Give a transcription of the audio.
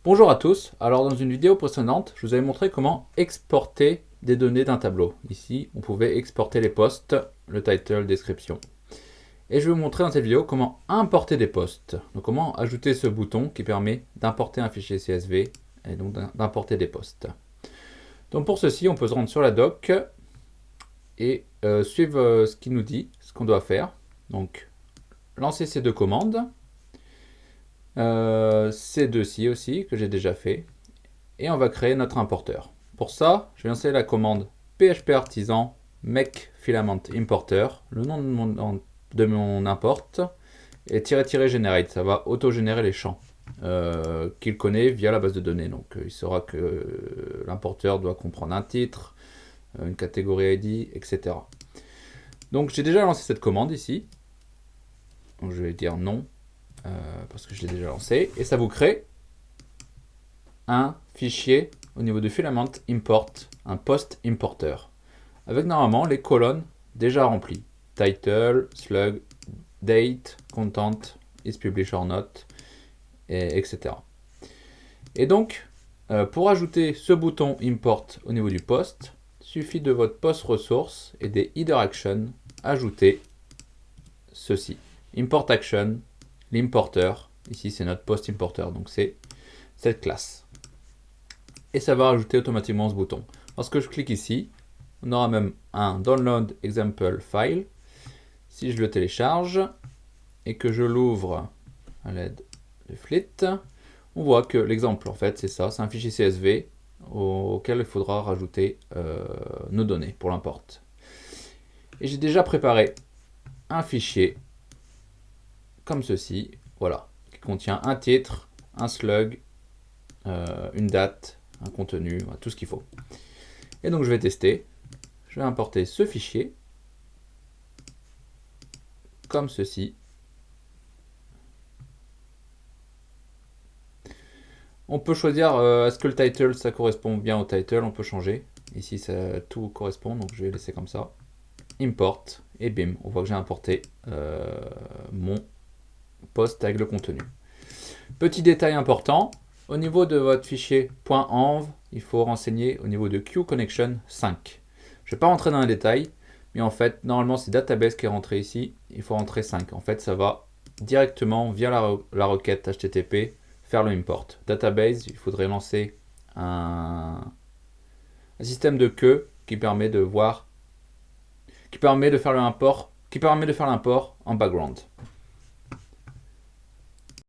Bonjour à tous, alors dans une vidéo précédente, je vous avais montré comment exporter des données d'un tableau. Ici, on pouvait exporter les posts, le title, description. Et je vais vous montrer dans cette vidéo comment importer des posts. Donc comment ajouter ce bouton qui permet d'importer un fichier CSV et donc d'importer des posts. Donc pour ceci, on peut se rendre sur la doc et suivre ce qu'il nous dit, ce qu'on doit faire. Donc lancer ces deux commandes. Ces deux-ci aussi, que j'ai déjà fait. Et on va créer notre importeur. Pour ça, je vais lancer la commande phpartisan make filament importer, le nom de mon import, et -generate, ça va auto-générer les champs qu'il connaît via la base de données. Donc il saura que l'importeur doit comprendre un titre, une catégorie ID, etc. Donc j'ai déjà lancé cette commande ici. Donc je vais dire non, parce que je l'ai déjà lancé, et ça vous crée un fichier au niveau de filament import, un post importer, avec normalement les colonnes déjà remplies. Title, slug, date, content, is published or not, etc. Et donc, pour ajouter ce bouton import au niveau du post, il suffit de votre post ressource et des header actions, ajouter ceci. Import action, l'importer, ici c'est notre post importer, donc c'est cette classe. Et ça va rajouter automatiquement ce bouton. Lorsque je clique ici, on aura même un download example file. Si je le télécharge et que je l'ouvre à l'aide de Flit, on voit que l'exemple en fait c'est ça, c'est un fichier CSV auquel il faudra rajouter nos données pour l'import. Et j'ai déjà préparé un fichier comme ceci, voilà, qui contient un titre, un slug, une date, un contenu, tout ce qu'il faut. Et donc je vais tester. Je vais importer ce fichier comme ceci. On peut choisir est-ce que le title ça correspond bien au title, on peut changer. Ici ça, tout correspond, donc je vais laisser comme ça. Import et bim, on voit que j'ai importé mon post avec le contenu. Petit détail important, au niveau de votre fichier .env, il faut renseigner au niveau de QConnection 5. Je ne vais pas rentrer dans les détails, mais en fait, normalement, c'est database qui est rentré ici. Il faut rentrer 5. En fait, ça va directement, via la requête HTTP, faire le import. Database, il faudrait lancer un système de queue qui permet de voir, qui permet de faire l'import en background.